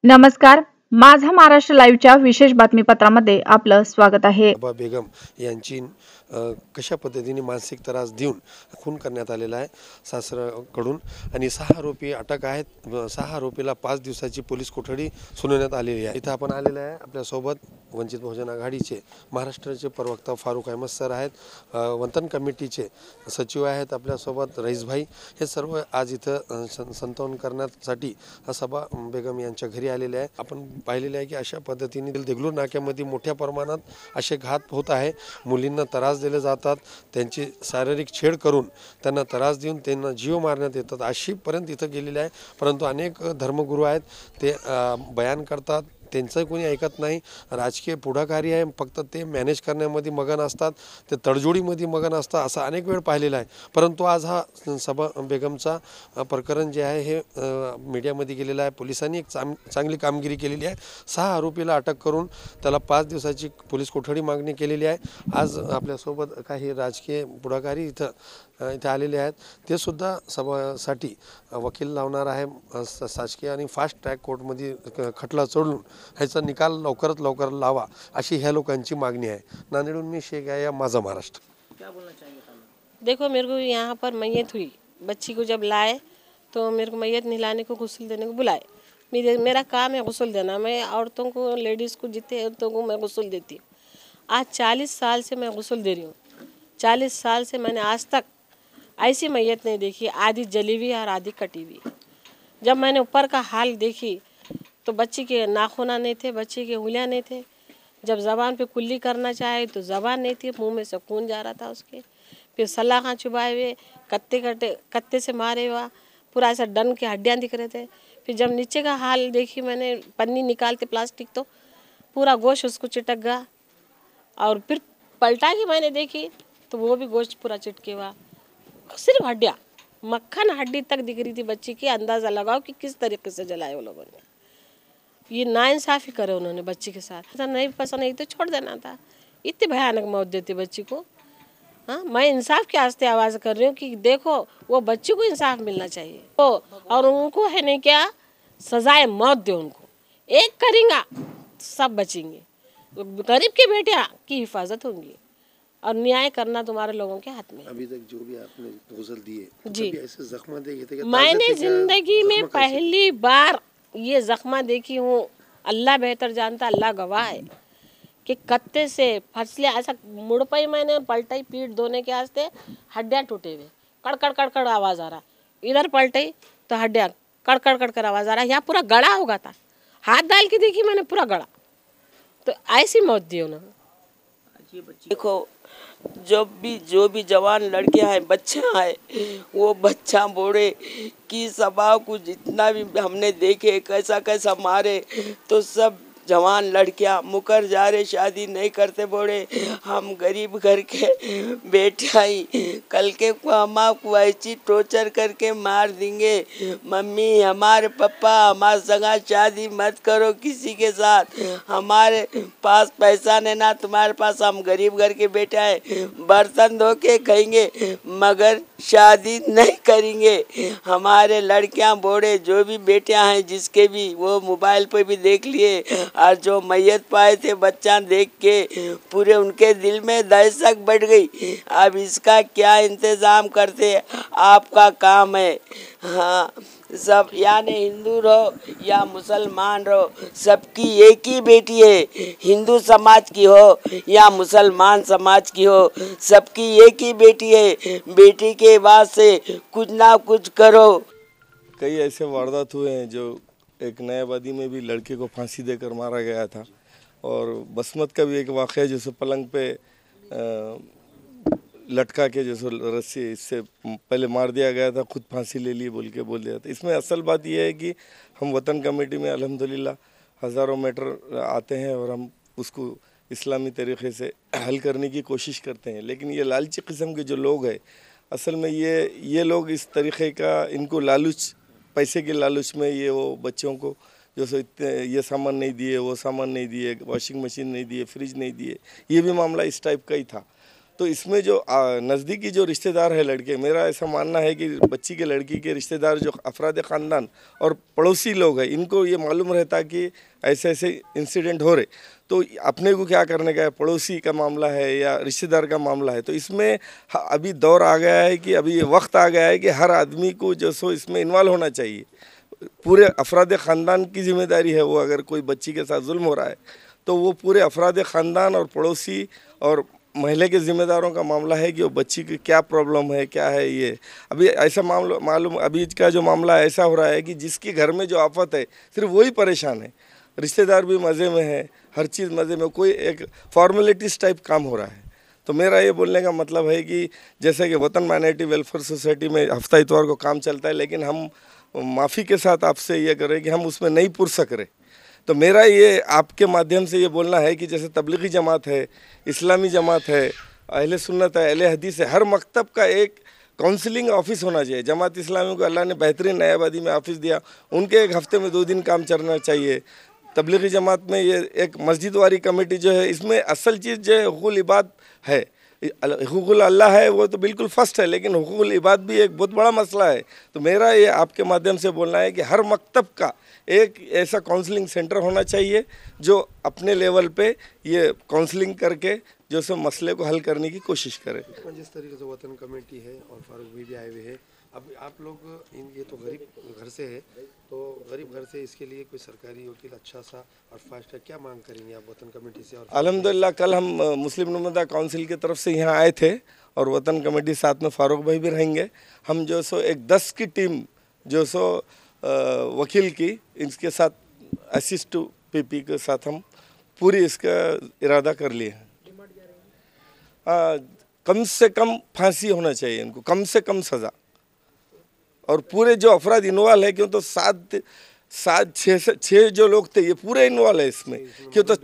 नमस्कार. माझा महाराष्ट्र लाईव्हच्या विशेष बातमीपत्रामध्ये आपलं स्वागत आहे. बेगम यांची कशा पद्धतीने मानसिक त्रास देऊन खून करण्यात आलेला आहे सासराकडून आणि 6 आरोपी अटक आहेत. 6 आरोपीला 5 दिवसाची पोलीस कोठडी सुनावण्यात आलेली आहे. इथं आपण आलेलं आहे. आपल्यासोबत वंचित बहुजन आघाडीचे महाराष्ट्राचे प्रवक्ता फारुख अहमद सर आहेत. वतन कमिटीचे सचिव आहेत आपल्यासोबत रईसभाई. हे सर्व आज इथं संतवन करण्यासाठी सभा बेगम यांच्या घरी आलेले आहे. आपण पाहिलेले आहे की अशा पद्धतीने देगलूर नाक्यामध्ये मोठ्या प्रमाणात असे घात होत आहे. मुलींना त्रास दिले जातात, त्यांची शारीरिक छेड करून त्यांना त्रास देऊन त्यांना जीव मारण्यात येतात अशीपर्यंत इथं गेलेले आहे. परंतु अनेक धर्मगुरू आहेत ते बयान करतात, त्यांचं कोणी ऐकत नाही. राजकीय पुढाकारी आहे, फक्त ते मॅनेज करण्यामध्ये मगन असतात, ते तडजोडीमध्ये मगन असतात, असं अनेक वेळ पाहिलेला आहे. परंतु आज हा सभा बेगमचा प्रकरण जे आहे हे मीडियामध्ये गेलेलं आहे. पोलिसांनी एक चांगली कामगिरी केलेली आहे. 6 आरोपीला अटक करून त्याला 5 दिवसाची पोलीस कोठडी मागणी केलेली आहे. आज आपल्यासोबत काही राजकीय पुढाकारी इथे आलेले आहेत. ते सुद्धा सभासाठी वकील लावणार आहे. शासकीय आणि फास्ट ट्रॅक कोर्टमध्ये खटला चढून ह्याचा निकाल लवकरात लवकर लावा अशी ह्या लोकांची मागणी आहे. नांदेडहून मी शेख आहे, माझा महाराष्ट्र. क्या बोलना चाहिए था? देखो, मेरे को यहाँ पर मैयत हुई, बच्ची को जब लाए तो मेरे को मैयत नहलाने को गुस्ल देने को बुलाए. मेरा काम है गुस्ल देना. मैं औरतों को, लेडीज़ को, जितने औरतों को मैं गुस्ल देती हूँ. आज 40 साल से मैं गुस्ल दे रही हूँ. 40 साल से मैंने आज तक ऐसी मैयत नहीं देखी, आधी जली हुई और आधी कटी हुई. जब मैंने ऊपर का हाल देखी तो बच्ची के नाखूना नहीं थे, बच्ची के उंगलियां नहीं थे. जब ज़बान पे कुल्ली करना चाहे तो ज़बान नहीं थी, मुंह में से खून जा रहा था उसके. फिर सलाखा चुभाए हुए, कत्ते से मारे हुआ, पूरा ऐसा डन के हड्डियाँ दिख रहे थे. फिर जब नीचे का हाल देखी मैंने, पन्नी निकालते प्लास्टिक तो पूरा गोश्त उसको चिटक गया. और फिर पलटा के मैंने देखी तो वो भी गोश्त पूरा चिटके हुआ, सिर्फ हड्डियाँ, मक्खन हड्डी तक दिख रही थी बच्ची की. अंदाज़ा लगाओ कि किस तरीके से जलाए वो लोगों ने. ये नाइंसाफ़ी करे उन्होंने बच्ची के साथ. ऐसा नहीं पसंद नहीं तो छोड़ देना था. इतनी भयानक मौत देती बच्ची को. हाँ, मैं इंसाफ के वास्ते आवाज़ कर रही हूँ कि देखो वो बच्ची को इंसाफ मिलना चाहिए. तो और उनको है नहीं क्या, सजाए मौत दे उनको. एक करेंगे सब बचेंगे. गरीब के बेटियाँ की हिफाजत होंगी और न्याय करना तुम्हारे लोगों के हाथ में. अभी तक जो भी आपने गुस्ल दिए जी, ऐसे जख्म देखे थे? मैंने जिंदगी में पहली बार ये जख्मा देखी हूँ. अल्लाह बेहतर जानता, अल्लाह गवाह है कि कत्ते से फसले ऐसा मुड़ पाई. मैंने पलटाई पीठ धोने के वास्ते, हड्डियाँ टूटे हुए, कड़कड़ कड़कड़ आवाज़ आ रहा. इधर पलटाई तो हड्डियाँ कड़कड़ कड़कड़ आवाज़ आ रहा. यहाँ पूरा गड़ा होगा था, हाथ डाल के देखी मैंने, पूरा गड़ा. तो ऐसी मौत दी उन्होंने. देखो, जो भी जवान लड़कियां हैं, बच्चा है, वो बच्चा बूढ़े की सभा को जितना भी हमने देखे कैसा कैसा मारे, तो सब जवान लड़कियां मुकर जा रहे, शादी नहीं करते बूढ़े. हम गरीब घर के बेटियाँ ही कल के को अम्मा को ऐसी टॉर्चर करके मार देंगे. मम्मी, हमारे पापा हमारे संग शादी मत करो किसी के साथ. हमारे पास पैसा नहीं ना तुम्हारे पास, हम गरीब घर के बेटा है, बर्तन धो के खाएंगे मगर शादी नहीं करेंगे. हमारे लड़कियां बूढ़े जो भी बेटियां हैं जिसके भी, वो मोबाइल पे भी देख लिए. और जो मैयत पाए थे बच्चा देख के पूरे उनके दिल में दहशत बढ़ गई. अब इसका क्या इंतज़ाम करते, आपका काम है. हाँ, सब यानी हिंदू रहो या मुसलमान रहो, सबकी एक ही बेटी है. हिंदू समाज की हो या मुसलमान समाज की हो, सबकी एक ही बेटी है. बेटी के बाद से कुछ ना कुछ करो. कई ऐसे वारदात हुए हैं. जो एक नयाबादी में भी लड़के को फांसी देकर मारा गया था, और बसमत का भी एक वाक़या जैसे पलंग पे लटका के जैसे रस्सी इससे पहले मार दिया गया था, खुद फांसी ले ली बोल दिया था. इसमें असल बात यह है कि हम वतन कमेटी में अल्हम्दुलिल्लाह हज़ारों मैटर आते हैं और हम उसको इस्लामी तरीक़े से हल करने की कोशिश करते हैं. लेकिन ये लालची किस्म के जो लोग हैं, असल में ये लोग इस तरीक़े का, इनको लालच, पैसे के लालच में ये वो बच्चों को जैसे इतने ये सामान नहीं दिए, वो सामान नहीं दिए, वॉशिंग मशीन नहीं दिए, फ्रिज नहीं दिए, ये भी मामला इस टाइप का ही था. तो इसमें जो नज़दीकी जो रिश्तेदार है लड़के, मेरा ऐसा मानना है कि बच्ची के लड़की के रिश्तेदार जो अफराद ख़ानदान और पड़ोसी लोग हैं, इनको ये मालूम रहता कि ऐसे ऐसे इंसिडेंट हो रहे, तो अपने को क्या करने का है, पड़ोसी का मामला है या रिश्तेदार का मामला है। तो इसमें अभी दौर आ गया है कि अभी ये वक्त आ गया है कि हर आदमी को जो सो इसमें इन्वॉल्व होना चाहिए। पूरे अफराद ख़ानदान की जिम्मेदारी है वो, अगर कोई बच्ची के साथ जुल्म हो रहा है तो वो पूरे अफराद ख़ानदान और पड़ोसी और महिला के ज़िम्मेदारों का मामला है कि वो बच्ची की क्या प्रॉब्लम है, क्या है। ये अभी ऐसा मामला मालूम, अभी का जो मामला ऐसा हो रहा है कि जिसके घर में जो आफत है सिर्फ वही परेशान है, रिश्तेदार भी मज़े में है, हर चीज़ मज़े में, कोई एक फॉर्मेलिटीज़ टाइप काम हो रहा है। तो मेरा ये बोलने का मतलब है कि जैसे कि वतन माइनॉरिटी वेलफेयर सोसाइटी में हफ्ता इतवार को काम चलता है, लेकिन हम माफ़ी के साथ आपसे ये करें कि हम उसमें नहीं पुर सक रहे। तो मेरा ये आपके माध्यम से ये बोलना है कि जैसे तबलीगी जमात है, इस्लामी जमात है, अहले सुन्नत है, अहले हदीस है, हर मकतब का एक काउंसलिंग ऑफिस होना चाहिए। जमात इस्लामी को अल्लाह ने बेहतरीन नयाबादी में ऑफिस दिया, उनके एक हफ्ते में 2 दिन काम चलना चाहिए। तबलीगी जमात में ये एक मस्जिद वाली कमेटी जो है, इसमें असल चीज़ जो है हुकूक़ुल इबाद है, हुकूक़ुल अल्लाह है वो तो बिल्कुल फर्स्ट है, लेकिन हुकूक़ुल इबाद भी एक बहुत बड़ा मसला है। तो मेरा ये आपके माध्यम से बोलना है कि हर मकतब का एक ऐसा काउंसलिंग सेंटर होना चाहिए जो अपने लेवल पे ये काउंसलिंग करके जो सब मसले को हल करने की कोशिश करे। जिस तरीके से वतन कमेटी है और फारूक भाई भी आए हुए हैं, अब आप लोग ये तो गरीब घर से है, तो गरीब घर से इसके लिए कोई सरकारी वकील अच्छा सा और फास्ट है, क्या मांग करेंगे आप वतन कमेटी से? और अल्हम्दुलिल्लाह कल हम मुस्लिम नुमाइंदा काउंसिल की तरफ से यहाँ आए थे और वतन कमेटी साथ में फारूक भाई भी रहेंगे। हम जो सो एक 10 की टीम जो सो वकील की, इसके साथ असिस्ट टू पीपी के साथ हम पूरी इसका इरादा कर लिए हैं। कम से कम फांसी होना चाहिए इनको, कम से कम सज़ा, और पूरे जो अफराद इन्वॉल्व है, क्यों तो 6 जो लोग थे ये पूरे इन्वॉल्व है इसमें, क्यों तो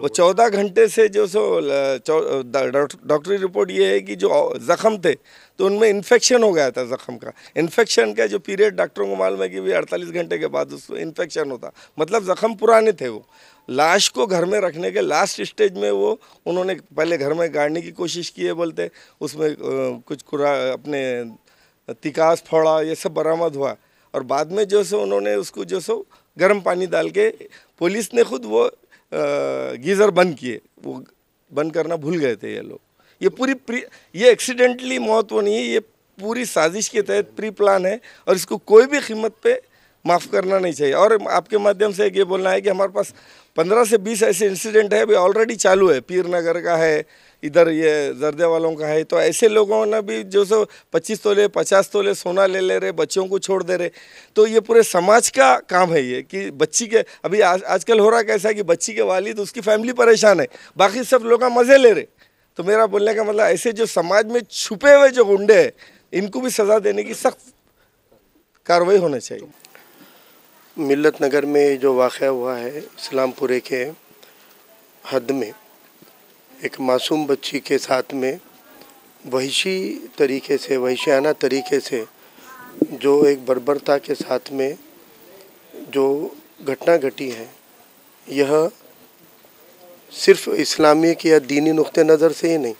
14 घंटे से जो सो डॉक्टरी रिपोर्ट ये है कि जो ज़ख़म थे तो उनमें इन्फेक्शन हो गया था। ज़ख़म का इन्फेक्शन का जो पीरियड डॉक्टरों को मालूम है कि 48 घंटे के बाद उसको इन्फेक्शन होता, मतलब ज़ख़म पुराने थे। वो लाश को घर में रखने के लास्ट स्टेज में वो उन्होंने पहले घर में गाड़ने की कोशिश की है, बोलते उसमें कुछ अपने तिकास फोड़ा ये सब बरामद हुआ, और बाद में जो सो उन्होंने उसको जो सो गर्म पानी डाल के, पुलिस ने खुद वो गीज़र बंद किए, वो बंद करना भूल गए थे ये लोग। ये ये एक्सीडेंटली मौत वो नहीं है, ये पूरी साजिश के तहत प्री प्लान है, और इसको कोई भी कीमत पे माफ़ करना नहीं चाहिए। और आपके माध्यम से ये बोलना है कि हमारे पास 15 से 20 ऐसे इंसिडेंट है अभी ऑलरेडी चालू है, पीर नगर का है, इधर ये जर्दे वालों का है। तो ऐसे लोगों ने भी जो सो 25 तोले 50 तोले सोना ले रहे, बच्चों को छोड़ दे रहे। तो ये पूरे समाज का काम है ये कि बच्ची के अभी आजकल हो रहा कैसा है कि बच्ची के वालिद उसकी फैमिली परेशान है, बाकी सब लोग मज़े ले रहे। तो मेरा बोलने का मतलब ऐसे जो समाज में छुपे हुए जो गुंडे हैं इनको भी सज़ा देने की सख्त कार्रवाई होना चाहिए। मिल्लत नगर में जो वाक़या हुआ है, इस्लामपुरे के हद में एक मासूम बच्ची के साथ में वहशी तरीके से, वहशियाना तरीके से जो एक बर्बरता के साथ में जो घटना घटी है, यह सिर्फ इस्लामिक या दीनी नुक्ते नज़र से ही नहीं,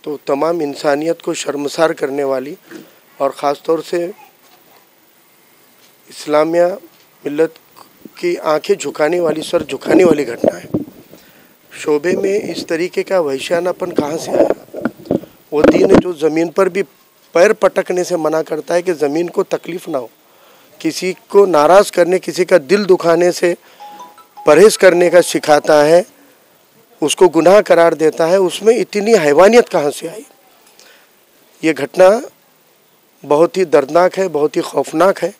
तो तमाम इंसानियत को शर्मसार करने वाली और ख़ास तौर से इस्लामिया मिल्लत की आंखें झुकाने वाली, सर झुकाने वाली घटना है। शोबे में इस तरीके का वहशियानापन कहाँ से आया? वो दीन जो ज़मीन पर भी पैर पटकने से मना करता है कि ज़मीन को तकलीफ़ ना हो, किसी को नाराज़ करने, किसी का दिल दुखाने से परहेज़ करने का सिखाता है, उसको गुनाह करार देता है, उसमें इतनी हैवानियत कहाँ से आई? ये घटना बहुत ही दर्दनाक है, बहुत ही खौफनाक है।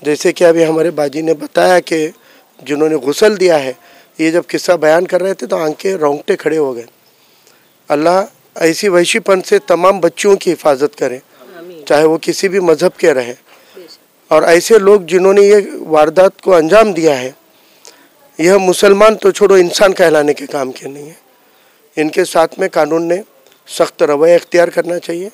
जैसे कि अभी हमारे बाजी ने बताया कि जिन्होंने गुस्ल दिया है, ये जब किस्सा बयान कर रहे थे तो आंखें रोंगटे खड़े हो गए। अल्लाह ऐसी वहशीपन से तमाम बच्चियों की हिफाजत करे, चाहे वो किसी भी मज़हब के रहे। और ऐसे लोग जिन्होंने ये वारदात को अंजाम दिया है, यह मुसलमान तो छोड़ो इंसान कहलाने के काम के नहीं है। इनके साथ में कानून ने सख्त रवैया इख्तियार करना चाहिए।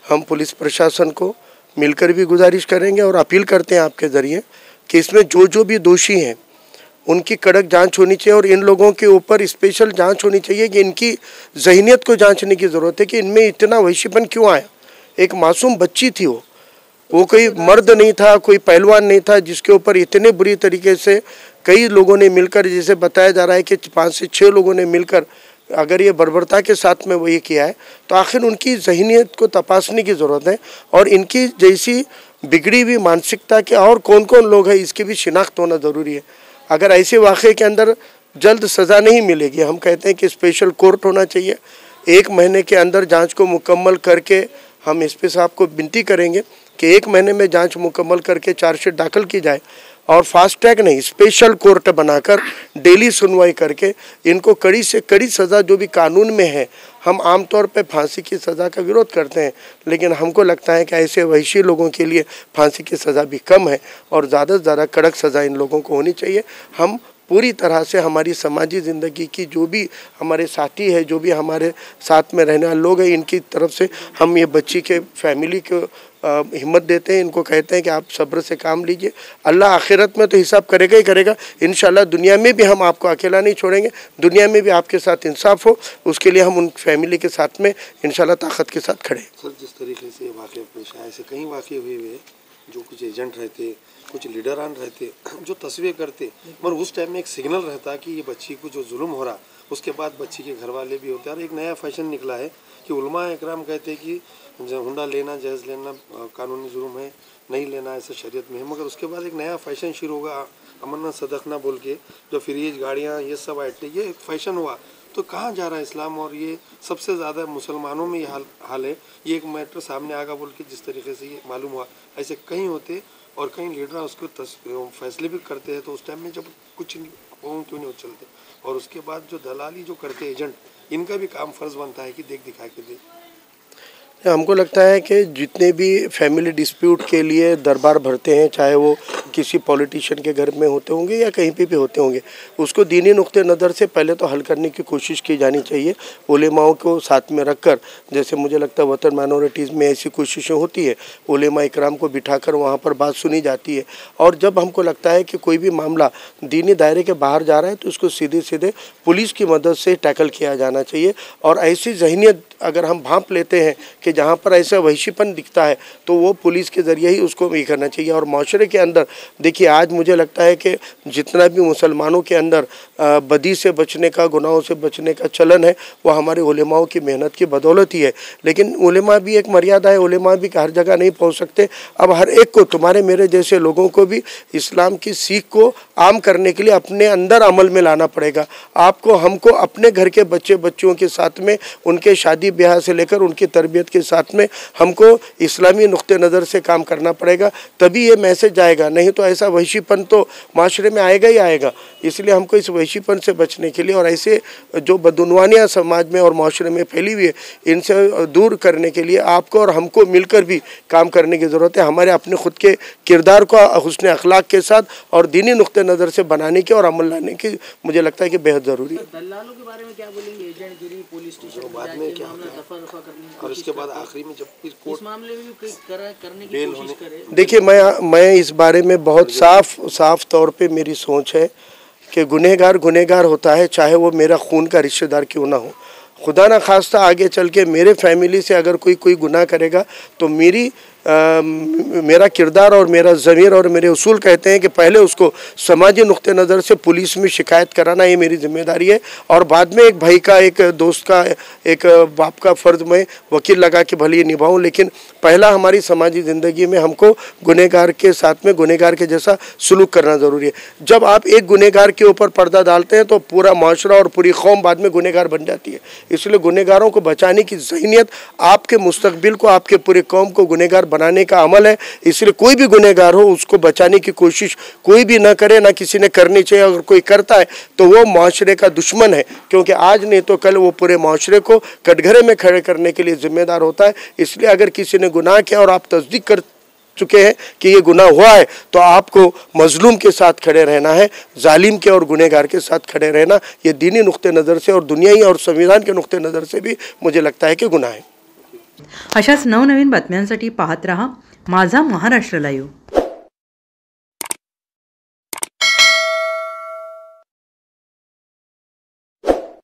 हम पुलिस प्रशासन को मिलकर भी गुजारिश करेंगे और अपील करते हैं आपके ज़रिए कि इसमें जो जो भी दोषी हैं उनकी कड़क जांच होनी चाहिए और इन लोगों के ऊपर स्पेशल जांच होनी चाहिए कि इनकी जहनीत को जांचने की ज़रूरत है कि इनमें इतना वहशीपन क्यों आया। एक मासूम बच्ची थी, वो कोई मर्द नहीं था, कोई पहलवान नहीं था जिसके ऊपर इतने बुरी तरीके से कई लोगों ने मिलकर, जैसे बताया जा रहा है कि 5 से 6 लोगों ने मिलकर अगर ये बर्बरता के साथ में वो ये किया है, तो आखिर उनकी जहनीत को तपासने की ज़रूरत है और इनकी जैसी बिगड़ी हुई मानसिकता के और कौन कौन लोग हैं इसकी भी शिनाख्त होना ज़रूरी है। अगर ऐसे वाक़े के अंदर जल्द सज़ा नहीं मिलेगी, हम कहते हैं कि स्पेशल कोर्ट होना चाहिए। 1 महीने के अंदर जांच को मुकम्मल करके हम एसपी साहब को विनती करेंगे कि 1 महीने में जांच मुकम्मल करके चार्जशीट दाखिल की जाए और फास्ट ट्रैक नहीं, स्पेशल कोर्ट बनाकर डेली सुनवाई करके इनको कड़ी से कड़ी सज़ा जो भी कानून में है। हम आमतौर पे फांसी की सज़ा का विरोध करते हैं, लेकिन हमको लगता है कि ऐसे वहशी लोगों के लिए फांसी की सज़ा भी कम है और ज़्यादा से ज़्यादा कड़क सज़ा इन लोगों को होनी चाहिए। हम पूरी तरह से हमारी समाजी ज़िंदगी की जो भी हमारे साथी है, जो भी हमारे साथ में रहने वाले लोग हैं, इनकी तरफ से हम ये बच्ची के फैमिली को हिम्मत देते हैं, इनको कहते हैं कि आप सब्र से काम लीजिए। अल्लाह आखिरत में तो हिसाब करेगा ही करेगा, इंशाल्लाह दुनिया में भी हम आपको अकेला नहीं छोड़ेंगे, दुनिया में भी आपके साथ इंसाफ हो, उसके लिए हम उन फैमिली के साथ में इंशाल्लाह ताकत के साथ खड़े। सर, जिस तरीके से वाक़े पेश आए, ऐसे कई वाक़े हुए हुए जो कुछ एजेंट रहते, कुछ लीडरान रहते जो तस्वीर करते, मगर उस टाइम में एक सिग्नल रहता कि ये बच्ची को जो जुल्म हो रहा, उसके बाद बच्ची के घर वाले भी होते हैं। और एक नया फैशन निकला है कि उलमा इकराम कहते हैं कि हुंडा लेना जायज़ लेना कानूनी जुर्म है, नहीं लेना ऐसा शरीयत में है। मगर उसके बाद एक नया फैशन शुरू होगा, अमन्ना सदकना बोल के, जो फ्रीज गाड़ियाँ ये सब आइटे, ये एक फैशन हुआ। तो कहाँ जा रहा है इस्लाम? और ये सबसे ज़्यादा मुसलमानों में ये हाल है। ये एक मैटर सामने आगा बोल के जिस तरीके से ये मालूम हुआ, ऐसे कहीं होते और कई लीडर उसको फैसले भी करते हैं। तो उस टाइम में जब कुछ क्यों नहीं चलते, और उसके बाद जो दलाली जो करते एजेंट, इनका भी काम फ़र्ज़ बनता है कि देख दिखा के दे। हमको लगता है कि जितने भी फैमिली डिस्प्यूट के लिए दरबार भरते हैं, चाहे वो किसी पॉलिटिशियन के घर में होते होंगे या कहीं पे भी होते होंगे, उसको दीनी नुक्ते नज़र से पहले तो हल करने की कोशिश की जानी चाहिए, उलेमाओं को साथ में रखकर। जैसे मुझे लगता है वतन माइनॉरिटीज़ में ऐसी कोशिशें होती है, उलेमा इकराम को बिठाकर वहाँ पर बात सुनी जाती है। और जब हमको लगता है कि कोई भी मामला दीनी दायरे के बाहर जा रहा है, तो उसको सीधे सीधे पुलिस की मदद से टैकल किया जाना चाहिए। और ऐसी जहनीत अगर हम भांप लेते हैं कि जहाँ पर ऐसा वहशीपन दिखता है, तो वो पुलिस के ज़रिए ही उसको ये करना चाहिए। और माशरे के अंदर देखिए, आज मुझे लगता है कि जितना भी मुसलमानों के अंदर बदी से बचने का, गुनाहों से बचने का चलन है, वो हमारे उलेमाओं की मेहनत की बदौलत ही है। लेकिन उलेमा भी एक मर्यादा है, उलेमा भी हर जगह नहीं पहुँच सकते। अब हर एक को, तुम्हारे मेरे जैसे लोगों को भी इस्लाम की सीख को आम करने के लिए अपने अंदर अमल में लाना पड़ेगा। आपको, हमको अपने घर के बच्चों के साथ में, उनके शादी ब्याह से लेकर उनकी तरबियत के साथ में हमको इस्लामी नुक्ते नज़र से काम करना पड़ेगा, तभी ये मैसेज जाएगा। नहीं तो ऐसा वहशीपन तो माशरे में आएगा ही आएगा। इसलिए हमको इस वहशीपन से बचने के लिए और ऐसे जो बदउनवानियाँ समाज में और माशरे में फैली हुई है, इनसे दूर करने के लिए आपको और हमको मिलकर भी काम करने की ज़रूरत है। हमारे अपने खुद के किरदार को हुस्न अखलाक के साथ और दीनी नुक्ते नज़र से बनाने की और अमल लाने की मुझे लगता है कि बेहद ज़रूरी है। दलालों के बारे में क्या बोलेंगे? एजेंटगिरी, पुलिस स्टेशन बाद में क्या और इसके बाद आखिरी में जब इस मामले में भी करने की कोशिश करे। देखिए, मैं इस बारे में बहुत साफ तौर पे मेरी सोच है कि गुनहगार होता है, चाहे वो मेरा खून का रिश्तेदार क्यों ना हो। खुदा ना खास्ता आगे चल के मेरे फैमिली से अगर कोई गुनाह करेगा, तो मेरा किरदार और मेरा ज़मीर और मेरे उसूल कहते हैं कि पहले उसको समाजी नुक्ते नज़र से पुलिस में शिकायत कराना, ये मेरी जिम्मेदारी है। और बाद में एक भाई का, एक दोस्त का, एक बाप का फ़र्ज़ मैं वकील लगा के भले ही निभाऊँ, लेकिन पहला हमारी समाजी ज़िंदगी में हमको गुनहगार के साथ में गुनहगार के जैसा सलूक करना ज़रूरी है। जब आप एक गुनहगार के ऊपर पर्दा डालते हैं, तो पूरा माशरा और पूरी कौम बाद में गुनहगार बन जाती है। इसलिए गुनहगारों को बचाने की ज़हनीत आपके मुस्तकबिल को, आपके पूरी कौम को गुनहगार बनाने का अमल है। इसलिए कोई भी गुनहगार हो, उसको बचाने की कोशिश कोई भी ना करे, ना किसी ने करनी चाहिए। अगर कोई करता है तो वो माशरे का दुश्मन है, क्योंकि आज नहीं तो कल वो पूरे माशरे को कटघरे में खड़े करने के लिए जिम्मेदार होता है। इसलिए अगर किसी ने गुनाह किया और आप तस्दीक कर चुके हैं कि ये गुनाह हुआ है, तो आपको मजलूम के साथ खड़े रहना है, जालिम के और गुनहगार के साथ खड़े रहना। ये दीनी नुक्ते नज़र से और दुनियाई और संविधान के नुक्ते नज़र से भी मुझे लगता है कि गुनाह है। अशाच नवनवीन बातम्यांसाठी पाहत रहा माझा महाराष्ट्र लाईव्ह।